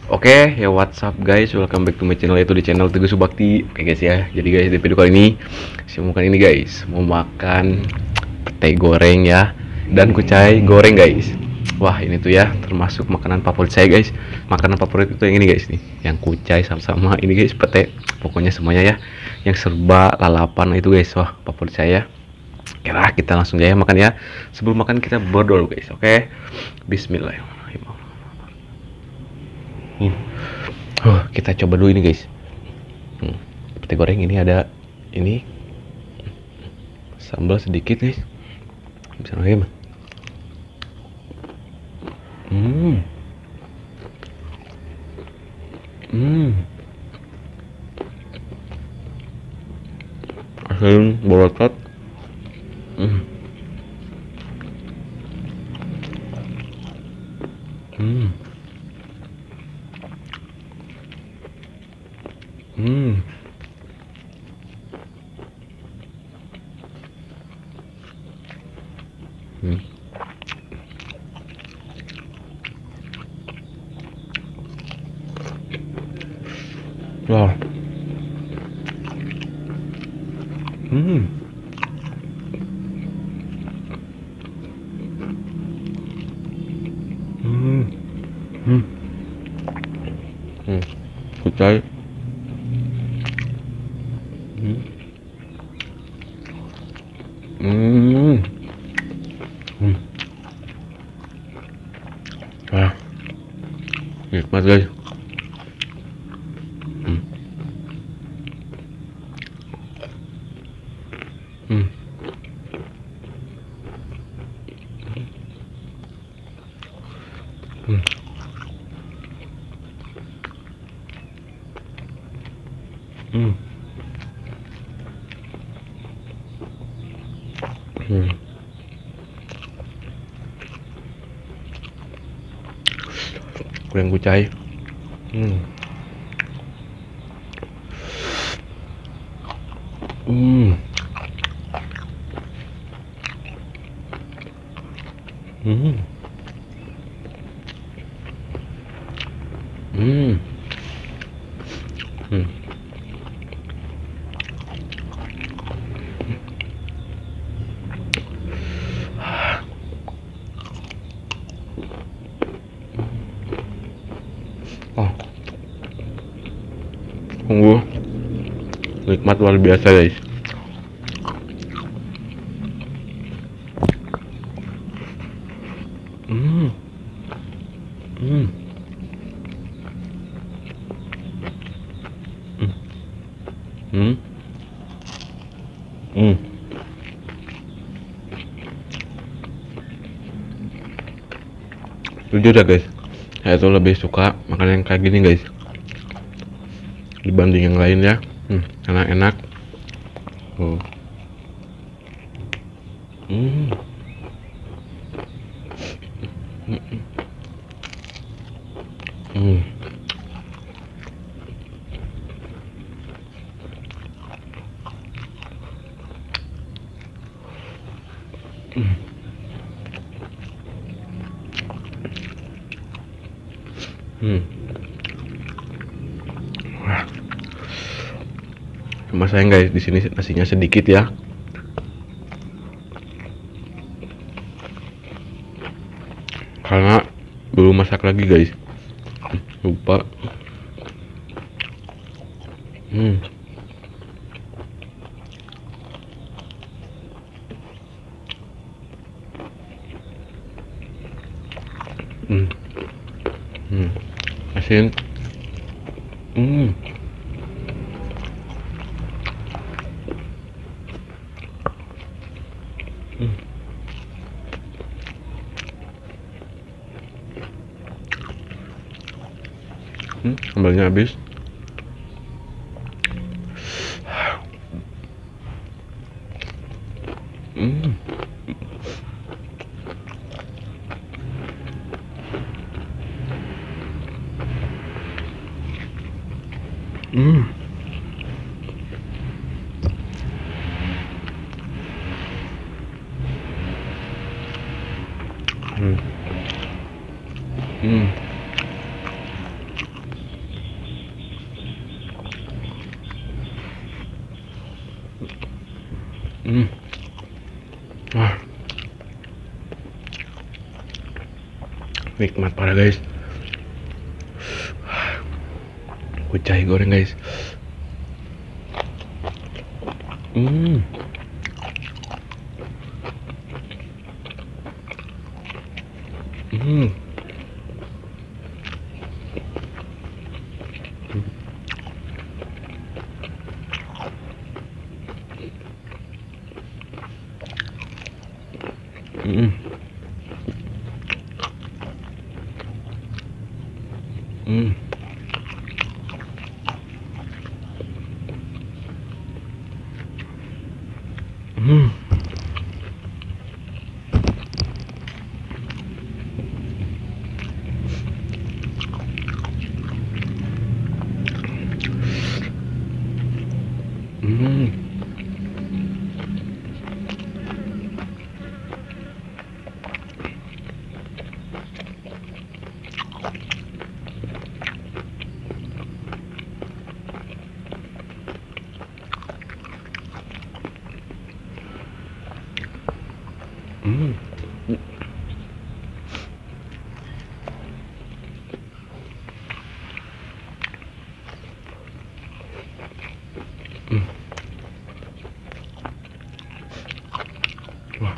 Oke, ya what's up guys, welcome back to my channel, yaitu di channel Teguh Subakti. Oke guys ya, jadi guys di video kali ini saya mau makan ini guys, mau makan pete goreng ya, dan kucai goreng guys. Wah ini tuh ya, termasuk makanan favorit saya guys. Makanan favorit itu yang ini guys nih, yang kucai sama ini guys, pete. Pokoknya semuanya ya, yang serba lalapan itu guys, wah favorit saya. Oke lah, kita langsung aja makan ya. Sebelum makan kita berdoa dulu guys, oke? Bismillahirrahmanirrahim. Kita coba dulu ini guys. Pete goreng ini ada ini sambal sedikit guys. Bisa lagi mah. Asin bolotot. Hmm. Wah. Kucai. Ah, nikmat guys. Goreng kucai. Oh, sungguh nikmat luar biasa guys. Jujur ya guys, saya tuh lebih suka makan yang kayak gini guys dibanding yang lain ya. Karena enak. Cuma sayang guys, di sini nasinya sedikit ya. Karena belum masak lagi guys. Lupa. Asin. Sambalnya habis. Hmm. Hmm. Hmm. Wah, nikmat parah guys. Kucai goreng guys. Hmm. Hmm. Hmm. Hmm. Hmm. Hmm. Hmm. Hmm. Wah.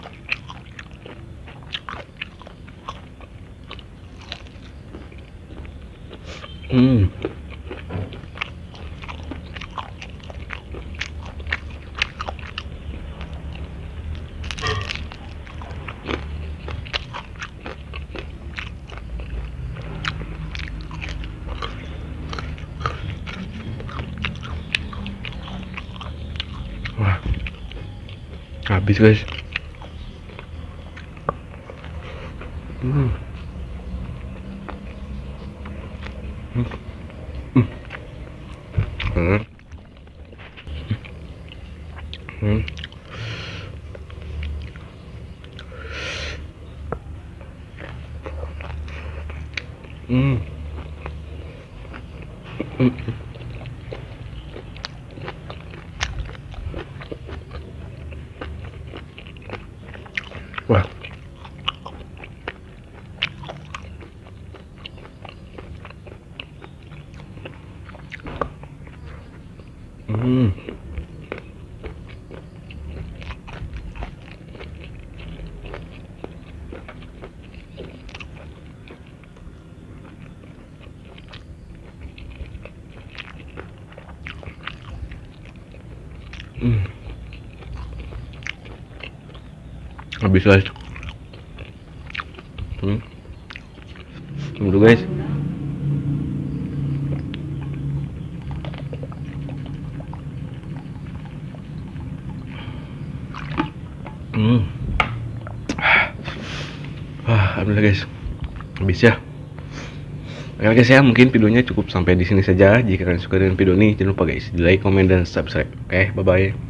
Hmm. Wah, habis guys. Hmm. Hmm. Hmm. Hmm. Hmm. Hmm. Wah. Hmm. Hmm. Habis guys. Hmm. Tunggu dulu guys. Hmm. Wah, alhamdulillah guys. Habis ya. Oke guys ya, mungkin videonya cukup sampai di sini saja. Jika kalian suka dengan video ini, jangan lupa guys, di like, komen, dan subscribe. Oke, bye bye.